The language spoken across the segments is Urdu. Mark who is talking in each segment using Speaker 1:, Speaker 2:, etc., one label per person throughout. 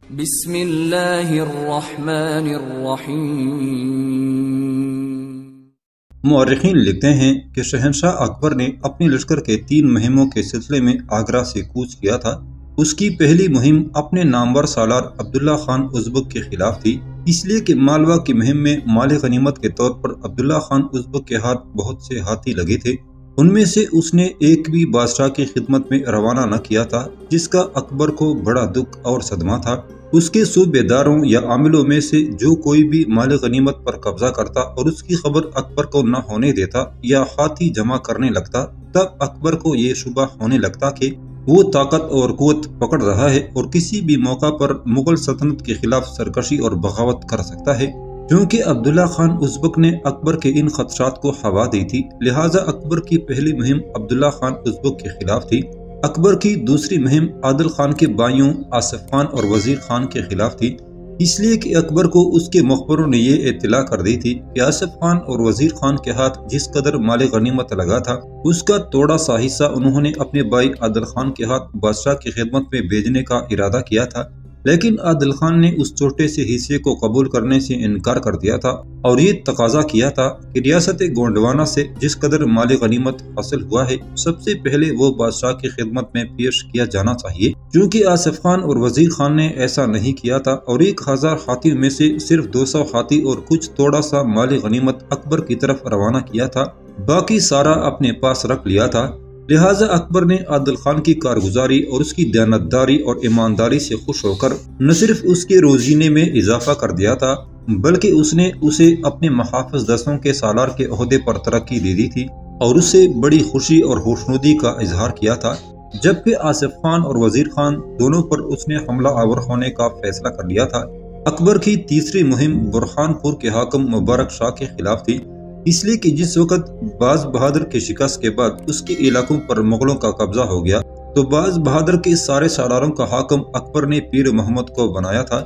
Speaker 1: بسم اللہ الرحمن الرحیم۔
Speaker 2: مورخین لکھتے ہیں کہ شہنشاہ اکبر نے اپنی لشکر کے 3 مہموں کے سلسلے میں آگرہ سے کوچ کیا تھا۔ اس کی پہلی مہم اپنے نامور سالار عبداللہ خان ازبک کے خلاف تھی، اس لیے کہ مالوا کی مہم میں مال غنیمت کے طور پر عبداللہ خان ازبک کے ہاتھ بہت سے ہاتھی لگے تھے۔ ان میں سے اس نے ایک بھی بادشاہ کی خدمت میں روانہ نہ کیا تھا، جس کا اکبر کو بڑا دکھ اور صدمہ تھا۔ اس کے صوبے داروں یا عاملوں میں سے جو کوئی بھی مال غنیمت پر قبضہ کرتا اور اس کی خبر اکبر کو نہ ہونے دیتا یا ہاتھی جمع کرنے لگتا، تب اکبر کو یہ شبہ ہونے لگتا کہ وہ طاقت اور قوت پکڑ رہا ہے اور کسی بھی موقع پر مغل سلطنت کے خلاف سرکشی اور بغاوت کر سکتا ہے۔ کیونکہ عبداللہ خان ازبک نے اکبر کے ان خدشات کو ہوا دی تھی، لہٰذا اکبر کی پہلی مہم عبداللہ خان ازبک کے خلاف تھی۔ اکبر کی دوسری مہم عادل خان کے بھائیوں آصف خان اور وزیر خان کے خلاف تھی، اس لیے کہ اکبر کو اس کے مخبروں نے یہ اطلاع کر دی تھی کہ آصف خان اور وزیر خان کے ہاتھ جس قدر مال غنیمت لگا تھا، اس کا تھوڑا سا حصہ انہوں نے اپنے بھائی عادل خان کے ہاتھ بادشاہ کی خدمت میں بھیجنے کا ارادہ کیا تھا، لیکن عادل خان نے اس چھوٹے سے حصے کو قبول کرنے سے انکار کر دیا تھا اور یہ تقاضا کیا تھا کہ ریاست گونڈوانا سے جس قدر مال غنیمت حاصل ہوا ہے، سب سے پہلے وہ بادشاہ کی خدمت میں پیش کیا جانا چاہیے۔ چونکہ آصف خان اور وزیر خان نے ایسا نہیں کیا تھا اور 1000 ہاتھی میں سے صرف 200 ہاتھی اور کچھ تھوڑا سا مال غنیمت اکبر کی طرف روانہ کیا تھا، باقی سارا اپنے پاس رکھ لیا تھا۔ لہٰذا اکبر نے عادل خان کی کارگزاری اور اس کی دیانتداری اور ایمانداری سے خوش ہو کر نہ صرف اس کے روزینے میں اضافہ کر دیا تھا، بلکہ اس نے اسے اپنے محافظ دستوں کے سالار کے عہدے پر ترقی دے دی تھی اور اس سے بڑی خوشی اور خوشنودی کا اظہار کیا تھا۔ جبکہ آصف خان اور وزیر خان دونوں پر اس نے حملہ آور ہونے کا فیصلہ کر لیا تھا۔ اکبر کی تیسری مہم برہان پور کے حاکم مبارک شاہ کے خلاف تھی، اس لیے کہ جس وقت باز بہادر کے شکست کے بعد اس کے علاقوں پر مغلوں کا قبضہ ہو گیا تو باز بہادر کے سارے سالاروں کا حاکم اکبر نے پیر محمد کو بنایا تھا،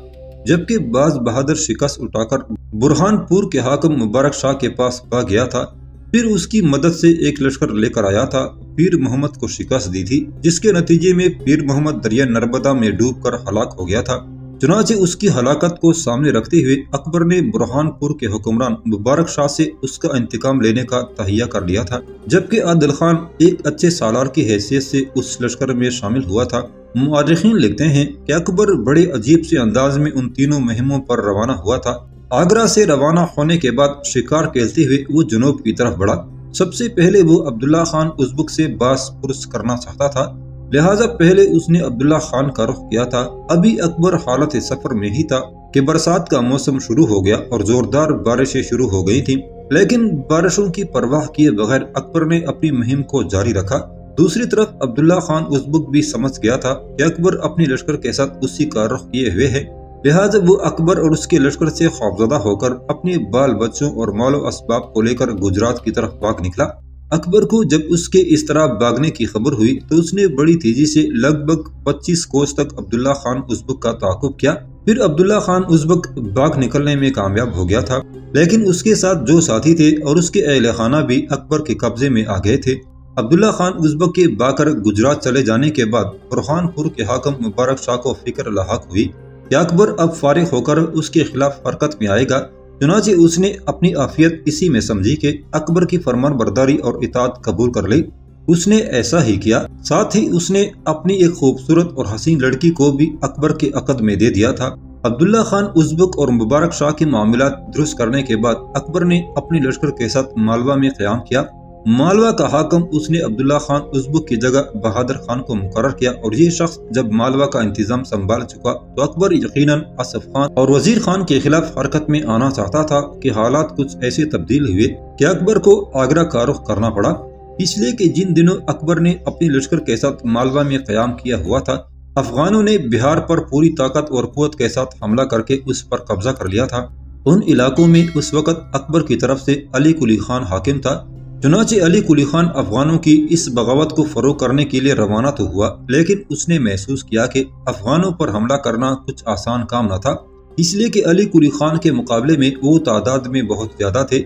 Speaker 2: جبکہ باز بہادر شکست اٹھا کر برہان پور کے حاکم مبارک شاہ کے پاس آ گیا تھا، پھر اس کی مدد سے ایک لشکر لے کر آیا تھا، پیر محمد کو شکست دی تھی، جس کے نتیجے میں پیر محمد دریا نرمدا میں ڈوب کر ہلاک ہو گیا تھا۔ چنانچہ اس کی ہلاکت کو سامنے رکھتے ہوئے اکبر نے برہان پور کے حکمران مبارک شاہ سے اس کا انتقام لینے کا تہیہ کر لیا تھا، جبکہ عادل خان ایک اچھے سالار کی حیثیت سے اس لشکر میں شامل ہوا تھا۔ مورخین لکھتے ہیں کہ اکبر بڑے عجیب سے انداز میں ان تینوں مہموں پر روانہ ہوا تھا۔ آگرہ سے روانہ ہونے کے بعد شکار کھیلتے ہوئے وہ جنوب کی طرف بڑھا۔ سب سے پہلے وہ عبداللہ خان ازبک سے باس پرس کرنا چاہتا تھا، لہٰذا پہلے اس نے عبداللہ خان کا رخ کیا تھا۔ ابھی اکبر حالت سفر میں ہی تھا کہ برسات کا موسم شروع ہو گیا اور زوردار بارشیں شروع ہو گئی تھیں، لیکن بارشوں کی پرواہ کیے بغیر اکبر نے اپنی مہم کو جاری رکھا۔ دوسری طرف عبداللہ خان ازبک بھی سمجھ گیا تھا کہ اکبر اپنی لشکر کے ساتھ اسی کا رخ کیے ہوئے ہے، لہٰذا وہ اکبر اور اس کے لشکر سے خوفزدہ ہو کر اپنے بال بچوں اور مال و اسباب کو لے کر گجرات کی طرف بھاگ نکلا۔ اکبر کو جب اس کے اس طرح بھاگنے کی خبر ہوئی تو اس نے بڑی تیزی سے لگ بھگ 25 کوس تک عبداللہ خان ازبک کا تعاقب کیا۔ پھر عبداللہ خان ازبک بھاگ نکلنے میں کامیاب ہو گیا تھا، لیکن اس کے ساتھ جو ساتھی تھے اور اس کے اہل خانہ بھی اکبر کے قبضے میں آ گئے تھے۔ عبداللہ خان ازبک کے بھاگ کر گجرات چلے جانے کے بعد برہان پور کے حاکم مبارک شاہ کو فکر لاحق ہوئی کہ اکبر اب فارغ ہو کر اس کے خلاف حرکت میں آئے گا، چنانچہ اس نے اپنی عافیت اسی میں سمجھی کہ اکبر کی فرمان برداری اور اطاعت قبول کر لی۔ اس نے ایسا ہی کیا، ساتھ ہی اس نے اپنی ایک خوبصورت اور حسین لڑکی کو بھی اکبر کے عقد میں دے دیا تھا۔ عبداللہ خان ازبک اور مبارک شاہ کے معاملات درست کرنے کے بعد اکبر نے اپنے لشکر کے ساتھ مالوا میں قیام کیا۔ مالوا کا حاکم اس نے عبداللہ خان ازبک کی جگہ بہادر خان کو مقرر کیا اور یہ شخص جب مالوا کا انتظام سنبھال چکا تو اکبر یقیناً آصف خان اور وزیر خان کے خلاف حرکت میں آنا چاہتا تھا کہ حالات کچھ ایسے تبدیل ہوئے کہ اکبر کو آگرہ کا رخ کرنا پڑا، اس لیے کہ جن دنوں اکبر نے اپنی لشکر کے ساتھ مالوا میں قیام کیا ہوا تھا، افغانوں نے بہار پر پوری طاقت اور قوت کے ساتھ حملہ کر کے اس پر قبضہ کر لیا تھا۔ ان علاقوں میں اس وقت اکبر کی طرف سے علی قلی خان حاکم تھا، چنانچہ علی قلی خان افغانوں کی اس بغاوت کو فروغ کرنے کے لیے روانہ تو ہوا، لیکن اس نے محسوس کیا کہ افغانوں پر حملہ کرنا کچھ آسان کام نہ تھا، اس لیے کہ علی قلی خان کے مقابلے میں وہ تعداد میں بہت زیادہ تھے۔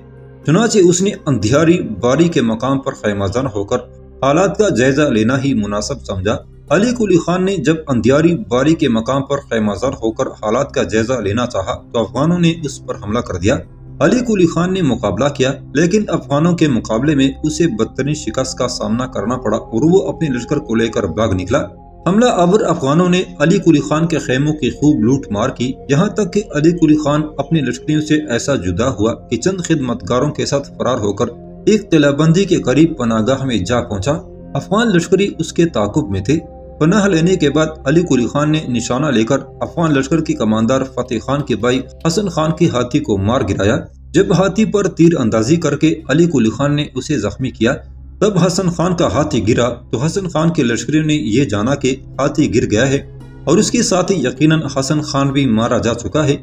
Speaker 2: چنانچہ اس نے اندھیاری باری کے مقام پر خیمہ زن ہو کر حالات کا جائزہ لینا ہی مناسب سمجھا۔ علی قلی خان نے جب اندیاری باری کے مقام پر خیمہ زر ہو کر حالات کا جائزہ لینا چاہا تو افغانوں نے اس پر حملہ کر دیا۔ علی قلی خان نے مقابلہ کیا لیکن افغانوں کے مقابلے میں اسے بدترین شکست کا سامنا کرنا پڑا اور وہ اپنے لشکر کو لے کر بھاگ نکلا۔ حملہ آور افغانوں نے علی قلی خان کے خیموں کی خوب لوٹ مار کی، یہاں تک کہ علی قلی خان اپنے لشکریوں سے ایسا جدا ہوا کہ چند خدمتگاروں کے ساتھ فرار ہو کر ایک قلعہ بندی کے قریب پناہ گاہ میں جا پہنچا۔ افغان لشکری اس کے تعاقب میں تھے۔ پناہ لینے کے بعد علی قلی خان نے نشانہ لے کر افغان لشکر کی کماندار فتح خان کے بھائی حسن خان کے ہاتھی کو مار گرایا۔ جب ہاتھی پر تیر اندازی کر کے علی قلی خان نے اسے زخمی کیا، تب حسن خان کا ہاتھی گرا تو حسن خان کے لشکریوں نے یہ جانا کہ ہاتھی گر گیا ہے اور اس کے ساتھ ہی یقیناً حسن خان بھی مارا جا چکا ہے۔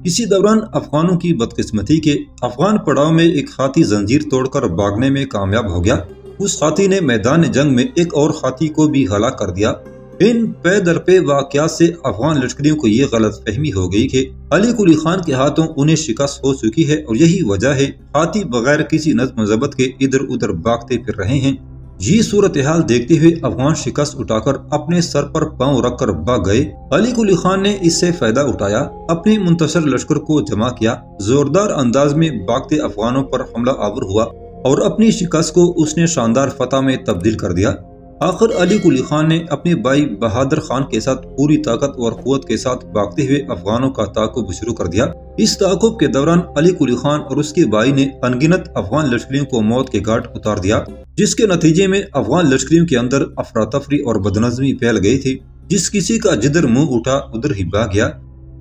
Speaker 2: اسی دوران افغانوں کی بدقسمتی کے افغان پڑاؤ میں ایک ہاتھی زنجیر توڑ کر بھاگنے میں کامیاب ہو گیا۔ اس ہاتھی نے میدان جنگ میں ایک اور ہاتھی کو بھی ہلاک کر دیا۔ ان پے در پے واقعات سے افغان لشکریوں کو یہ غلط فہمی ہو گئی کہ علی قلی خان کے ہاتھوں انہیں شکست ہو چکی ہے اور یہی وجہ ہے ہاتھی بغیر کسی نظم و ضبط کے ادھر ادھر بھاگتے پھر رہے ہیں۔ یہ صورتحال دیکھتے ہوئے افغان شکست اٹھا کر اپنے سر پر پاؤں رکھ کر بھاگ گئے۔ علی قلی خان نے اس سے فائدہ اٹھایا، اپنے منتصر لشکر کو جمع کیا، زوردار انداز میں بھاگتے افغانوں پر حملہ آور ہوا اور اپنی شکست کو اس نے شاندار فتح میں تبدیل کر دیا۔ آخر علی قلی خان نے اپنے بھائی بہادر خان کے ساتھ پوری طاقت اور قوت کے ساتھ بھاگتے ہوئے افغانوں کا تعاقب شروع کر دیا۔ اس تعاقب کے دوران علی قلی خان اور اس کے بھائی نے انگنت افغان لشکریوں کو موت کے گھاٹ اتار دیا، جس کے نتیجے میں افغان لشکریوں کے اندر افراتفری اور بدنظمی پھیل گئی تھی۔ جس کسی کا جدھر منہ اٹھا ادھر ہی بھاگ گیا،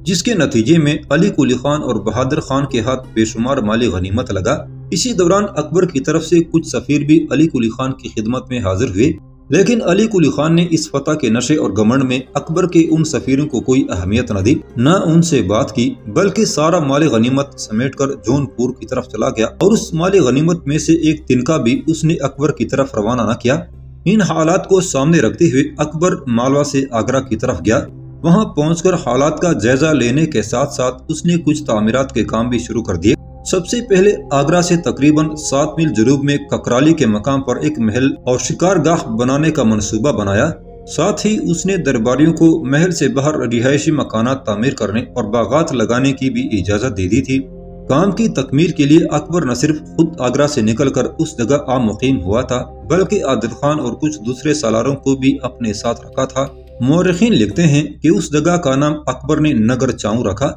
Speaker 2: جس کے نتیجے میں علی قلی خان اور بہادر خان کے ہاتھ بے شمار مالی غنیمت لگا۔ اسی دوران اکبر کی طرف سے کچھ سفیر بھی علی قلی خان کی خدمت میں حاضر ہوئے، لیکن علی قلی خان نے اس فتح کے نشے اور گھمنڈ میں اکبر کے ان سفیروں کو کوئی اہمیت نہ دی، نہ ان سے بات کی، بلکہ سارا مال غنیمت سمیٹ کر جون پور کی طرف چلا گیا اور اس مال غنیمت میں سے ایک تنکا بھی اس نے اکبر کی طرف روانہ نہ کیا۔ ان حالات کو سامنے رکھتے ہوئے اکبر مالوا سے آگرہ کی طرف گیا۔ وہاں پہنچ کر حالات کا جائزہ لینے کے ساتھ ساتھ اس نے کچھ تعمیرات کے کام بھی شروع کر دیے۔ سب سے پہلے آگرہ سے تقریباً 7 میل جنوب میں ککرالی کے مقام پر ایک محل اور شکار گاہ بنانے کا منصوبہ بنایا۔ ساتھ ہی اس نے درباریوں کو محل سے باہر رہائشی مکانات تعمیر کرنے اور باغات لگانے کی بھی اجازت دے دی تھی۔ کام کی تکمیل کے لیے اکبر نہ صرف خود آگرہ سے نکل کر اس جگہ عام مقیم ہوا تھا، بلکہ عادل خان اور کچھ دوسرے سالاروں کو بھی اپنے ساتھ رکھا تھا۔ مورخین لکھتے ہیں کہ اس جگہ کا نام اکبر نے نگر چاؤں رکھا۔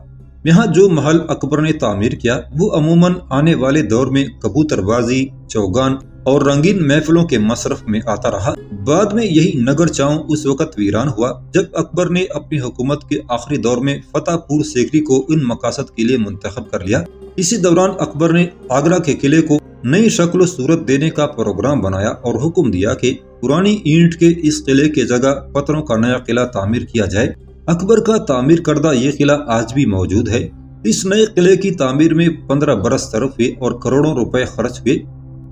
Speaker 2: یہاں جو محل اکبر نے تعمیر کیا وہ عموماً آنے والے دور میں کبوتر بازی، چوگان اور رنگین محفلوں کے مصرف میں آتا رہا۔ بعد میں یہی نگر چاؤں اس وقت ویران ہوا جب اکبر نے اپنی حکومت کے آخری دور میں فتح پور سیکری کو ان مقاصد کے لیے منتخب کر لیا۔ اسی دوران اکبر نے آگرہ کے قلعے کو نئی شکل و صورت دینے کا پروگرام بنایا اور حکم دیا کہ پرانی اینٹ کے اس قلعے کے جگہ پتھروں کا نیا قلعہ تعمیر کیا جائے۔ اکبر کا تعمیر کردہ یہ قلعہ آج بھی موجود ہے۔ اس نئے قلعے کی تعمیر میں 15 برس صرف ہوئے اور کروڑوں روپے خرچ ہوئے۔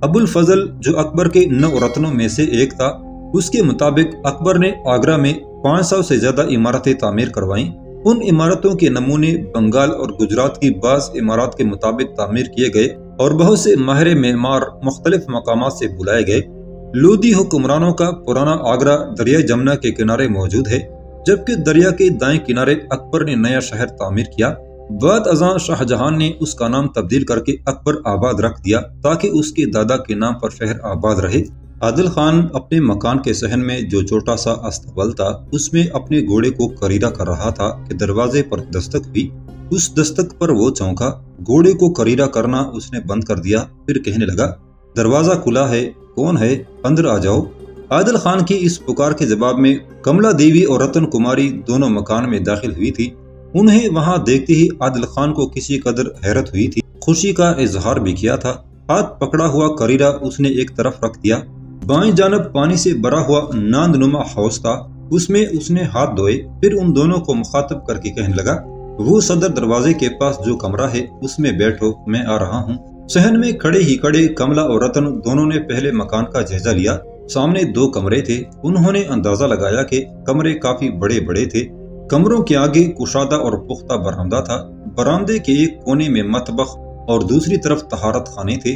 Speaker 2: ابو الفضل جو اکبر کے 9 رتنوں میں سے ایک تھا، اس کے مطابق اکبر نے آگرہ میں 500 سے زیادہ عمارتیں تعمیر کروائیں۔ ان عمارتوں کے نمونے بنگال اور گجرات کی بعض عمارات کے مطابق تعمیر کیے گئے اور بہت سے ماہر معمار مختلف مقامات سے بلائے گئے۔ لودھی حکمرانوں کا پرانا آگرہ دریائے جمنا کے کنارے موجود ہے، جبکہ دریا کے دائیں کنارے اکبر نے نیا شہر تعمیر کیا۔ بعد ازاں شاہ جہان نے اس کا نام تبدیل کر کے اکبر آباد رکھ دیا تاکہ اس کے دادا کے نام پر شہر آباد رہے۔ عادل خان اپنے مکان کے صحن میں جو چھوٹا سا استقبال تھا اس میں اپنے گھوڑے کو قریرہ کر رہا تھا کہ دروازے پر دستک ہوئی۔ اس دستک پر وہ چونکا، گھوڑے کو قریرہ کرنا اس نے بند کر دیا، پھر کہنے لگا، دروازہ کھلا ہے، کون ہے؟ اندر آ جاؤ۔ عادل خان کی اس پکار کے جواب میں کملا دیوی اور رتن کماری دونوں مکان میں داخل ہوئی تھی۔ انہیں وہاں دیکھتے ہی عادل خان کو کسی قدر حیرت ہوئی تھی، خوشی کا اظہار بھی کیا تھا۔ ہاتھ پکڑا ہوا قریرہ اس نے ایک طرف رکھ دیا۔ بائیں جانب پانی سے بھرا ہوا ناند نما حوض تھا، اس میں اس نے ہاتھ دھوئے، پھر ان دونوں کو مخاطب کر کے کہنے لگا، وہ صدر دروازے کے پاس جو کمرہ ہے اس میں بیٹھو، میں آ رہا ہوں۔ صحن میں کھڑے ہی کھڑے کملا اور رتن دونوں نے پہلے مکان کا جائزہ لیا۔ سامنے 2 کمرے تھے، انہوں نے اندازہ لگایا کہ کمرے کافی بڑے بڑے تھے۔ کمروں کے آگے کشادہ اور پختہ برآمدہ تھا۔ برآمدے کے ایک کونے میں مطبخ اور دوسری طرف طہارت خانے تھے۔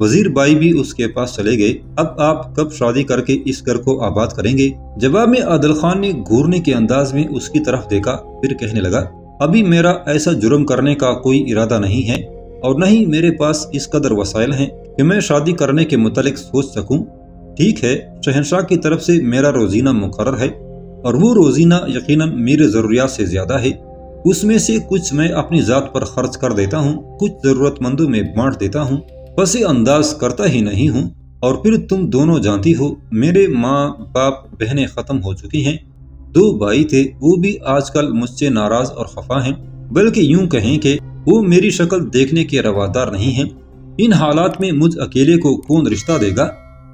Speaker 2: وزیر بائی بھی اس کے پاس چلے گئے۔ اب آپ کب شادی کر کے اس گھر کو آباد کریں گے؟ جواب میں عادل خان نے گھورنے کے انداز میں اس کی طرف دیکھا، پھر کہنے لگا، ابھی میرا ایسا جرم کرنے کا کوئی ارادہ نہیں ہے، اور نہ ہی میرے پاس اس قدر وسائل ہیں کہ میں شادی کرنے کے متعلق سوچ سکوں۔ ٹھیک ہے، شہنشاہ کی طرف سے میرا روزینہ مقرر ہے، اور وہ روزینہ یقیناً میرے ضروریات سے زیادہ ہے۔ اس میں سے کچھ میں اپنی ذات پر خرچ کر دیتا ہوں، کچھ ضرورت مندوں میں بانٹ دیتا ہوں، پس انداز کرتا ہی نہیں ہوں۔ اور پھر تم دونوں جانتی ہو میرے ماں باپ بہنیں ختم ہو چکی ہیں، 2 بھائی تھے، وہ بھی آج کل مجھ سے ناراض اور خفا ہیں، بلکہ یوں کہیں کہ وہ میری شکل دیکھنے کے روادار نہیں ہیں۔ ان حالات میں مجھ اکیلے کو کون رشتہ دے گا؟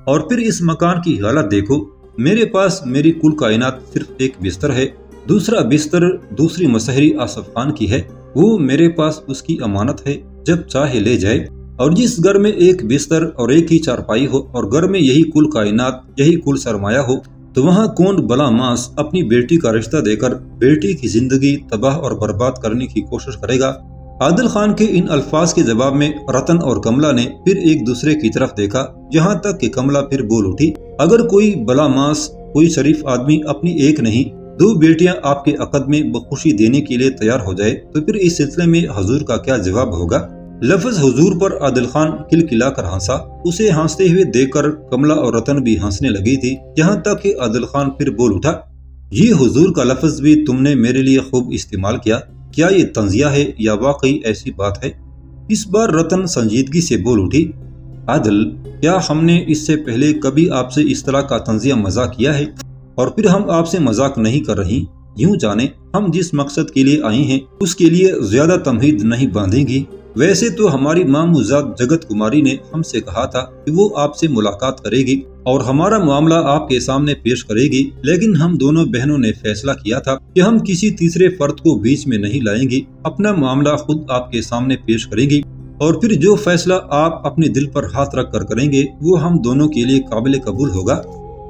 Speaker 2: اور پھر اس مکان کی حالت دیکھو، میرے پاس میری کل کائنات صرف ایک بستر ہے، دوسرا بستر دوسری مسحری آصف خان کی ہے، وہ میرے پاس اس کی امانت ہے، جب چاہے لے جائے۔ اور جس گھر میں ایک بستر اور ایک ہی چارپائی ہو، اور گھر میں یہی کل کائنات، یہی کل سرمایہ ہو، تو وہاں کون بلا ماس اپنی بیٹی کا رشتہ دے کر بیٹی کی زندگی تباہ اور برباد کرنے کی کوشش کرے گا؟ عادل خان کے ان الفاظ کے جواب میں رتن اور کملا نے پھر ایک دوسرے کی طرف دیکھا، یہاں تک کہ کملا پھر بول اٹھی، اگر کوئی بلا ماس، کوئی شریف آدمی اپنی ایک نہیں 2 بیٹیاں آپ کے عقد میں بخوشی دینے کے لیے تیار ہو جائے تو پھر اس سلسلے میں حضور کا کیا جواب ہوگا؟ لفظ حضور پر عادل خان کلکلا کر ہنسا، اسے ہنستے ہوئے دیکھ کر کملا اور رتن بھی ہنسنے لگی تھی، یہاں تک کہ عادل خان پھر بول اٹھا، یہ حضور کا لفظ بھی تم نے میرے لیے خوب استعمال کیا، کیا یہ تنزیہ ہے یا واقعی ایسی بات ہے؟ اس بار رتن سنجیدگی سے بول اٹھی، عادل، کیا ہم نے اس سے پہلے کبھی آپ سے اس طرح کا تنزیہ مذاق کیا ہے؟ اور پھر ہم آپ سے مذاق نہیں کر رہی، یوں جانیں ہم جس مقصد کے لیے آئے ہیں اس کے لیے زیادہ تمہید نہیں باندھیں گی۔ ویسے تو ہماری ماموزاد جگت کماری نے ہم سے کہا تھا کہ وہ آپ سے ملاقات کرے گی اور ہمارا معاملہ آپ کے سامنے پیش کرے گی، لیکن ہم دونوں بہنوں نے فیصلہ کیا تھا کہ ہم کسی تیسرے فرد کو بیچ میں نہیں لائیں گی، اپنا معاملہ خود آپ کے سامنے پیش کریں گی، اور پھر جو فیصلہ آپ اپنے دل پر ہاتھ رکھ کر کریں گے وہ ہم دونوں کے لیے قابل قبول ہوگا۔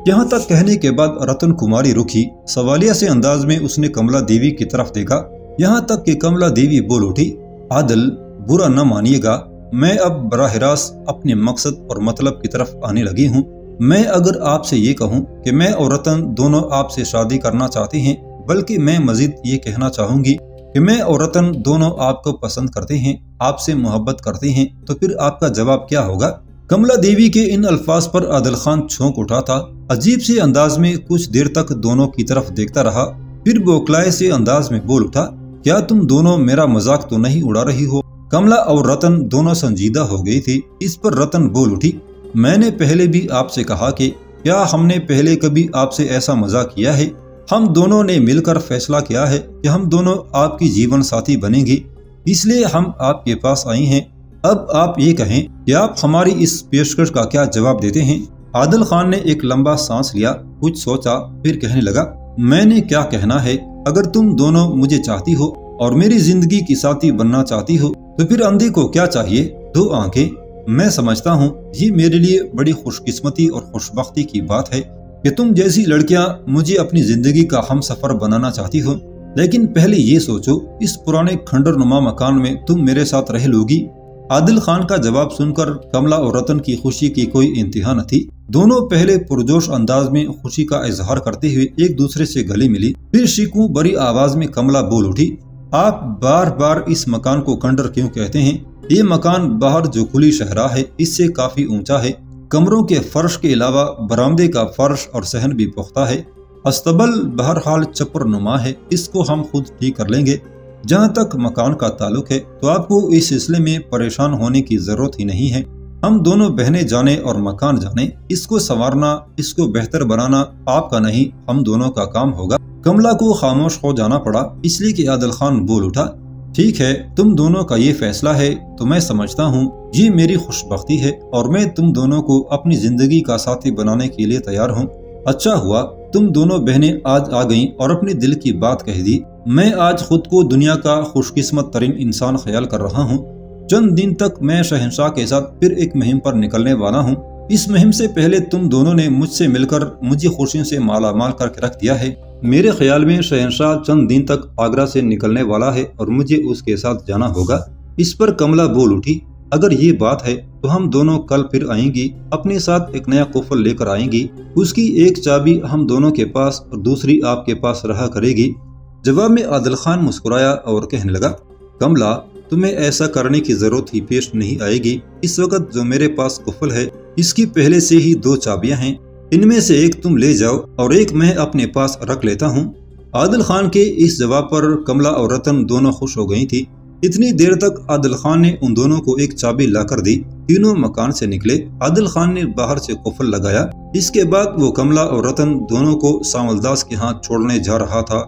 Speaker 2: یہاں تک کہنے کے بعد رتن کماری رکی، سوالیہ سے انداز میں اس نے کملا دیوی کی طرف دیکھا، یہاں تک کہ کملا دیوی بول اٹھی، عادل، برا نہ مانیے گا، میں اب براہ راست اپنے مقصد اور مطلب کی طرف آنے لگی ہوں۔ میں اگر آپ سے یہ کہوں کہ میں اور رتن دونوں آپ سے شادی کرنا چاہتے ہیں، بلکہ میں مزید یہ کہنا چاہوں گی کہ میں اور رتن دونوں آپ کو پسند کرتے ہیں، آپ سے محبت کرتے ہیں، تو پھر آپ کا جواب کیا ہوگا؟ کملا دیوی کے ان الفاظ پر عادل خان چونک اٹھا تھا، عجیب سے انداز میں کچھ دیر تک دونوں کی طرف دیکھتا رہا، پھر بوکلائے سے انداز میں بول اٹھا، کیا تم دونوں میرا مذاق تو نہیں اڑا رہی ہو؟ کملا اور رتن دونوں سنجیدہ ہو گئی تھی، اس پر رتن بول اٹھی، میں نے پہلے بھی آپ سے کہا کہ کیا ہم نے پہلے کبھی آپ سے ایسا مذاق کیا ہے؟ ہم دونوں نے مل کر فیصلہ کیا ہے کہ ہم دونوں آپ کی جیون ساتھی بنیں گے، اس لیے ہم آپ کے پاس آئے ہیں۔ اب آپ یہ کہیں کہ آپ ہماری اس پیشکش کا کیا جواب دیتے ہیں؟ عادل خان نے ایک لمبا سانس لیا، کچھ سوچا، پھر کہنے لگا، میں نے کیا کہنا ہے، اگر تم دونوں مجھے چاہتی ہو اور میری زندگی کی ساتھی بننا چاہتی ہو تو پھر اندھے کو کیا چاہیے؟ 2 آنکھیں۔ میں سمجھتا ہوں یہ میرے لیے بڑی خوش قسمتی اور خوشبختی کی بات ہے کہ تم جیسی لڑکیاں مجھے اپنی زندگی کا ہم سفر بنانا چاہتی ہو، لیکن پہلے یہ سوچو اس پرانے کھنڈر نما مکان میں تم میرے ساتھ رہ لوگی؟ عادل خان کا جواب سن کر کملا اور رتن کی خوشی کی کوئی انتہا نہ تھی، دونوں پہلے پرجوش انداز میں خوشی کا اظہار کرتے ہوئے ایک دوسرے سے گلے ملی، پھر شیکوں بری آواز میں کملا بول اٹھی، آپ بار بار اس مکان کو کھنڈر کیوں کہتے ہیں؟ یہ مکان باہر جو کھلی شہرا ہے اس سے کافی اونچا ہے، کمروں کے فرش کے علاوہ برآمدے کا فرش اور صحن بھی پختہ ہے، استبل بہرحال چپر نما ہے، اس کو ہم خود ٹھیک کر لیں گے۔ جہاں تک مکان کا تعلق ہے تو آپ کو اس سلسلے میں پریشان ہونے کی ضرورت ہی نہیں ہے، ہم دونوں بہنیں جانے اور مکان جانے، اس کو سنوارنا، اس کو بہتر بنانا آپ کا نہیں ہم دونوں کا کام ہوگا۔ کملا کو خاموش ہو جانا پڑا، اس لیے کہ عادل خان بول اٹھا، ٹھیک ہے، تم دونوں کا یہ فیصلہ ہے تو میں سمجھتا ہوں یہ میری خوش بختی ہے اور میں تم دونوں کو اپنی زندگی کا ساتھی بنانے کے لیے تیار ہوں۔ اچھا ہوا تم دونوں بہنیں آج آ گئیں اور اپنے دل کی بات کہہ دی، میں آج خود کو دنیا کا خوش قسمت ترین انسان خیال کر رہا ہوں۔ چند دن تک میں شہنشاہ کے ساتھ پھر ایک مہم پر نکلنے والا ہوں، اس مہم سے پہلے تم دونوں نے مجھ سے مل کر مجھے خوشیوں سے مالا مال کر کے رکھ دیا ہے۔ میرے خیال میں شہنشاہ چند دن تک آگرہ سے نکلنے والا ہے اور مجھے اس کے ساتھ جانا ہوگا۔ اس پر کملا بول اٹھی، اگر یہ بات ہے تو ہم دونوں کل پھر آئیں گی، اپنے ساتھ ایک نیا قفل لے کر آئیں گی، اس کی ایک چابی ہم دونوں کے پاس اور دوسری آپ کے پاس رہا کرے گی۔ جواب میں عادل خان مسکرایا اور کہنے لگا، کملا تمہیں ایسا کرنے کی ضرورت ہی پیش نہیں آئے گی، اس وقت جو میرے پاس قفل ہے اس کی پہلے سے ہی 2 چابیاں ہیں، ان میں سے ایک تم لے جاؤ اور ایک میں اپنے پاس رکھ لیتا ہوں۔ عادل خان کے اس جواب پر کملا اور رتن دونوں خوش ہو گئی تھی۔ اتنی دیر تک عادل خان نے ان دونوں کو ایک چابی لا کر دی۔ تینوں مکان سے نکلے۔ عادل خان نے باہر سے قفل لگایا، اس کے بعد وہ کملا اور رتن دونوں کو سانول داس کے ہاتھ چھوڑنے جا رہا تھا۔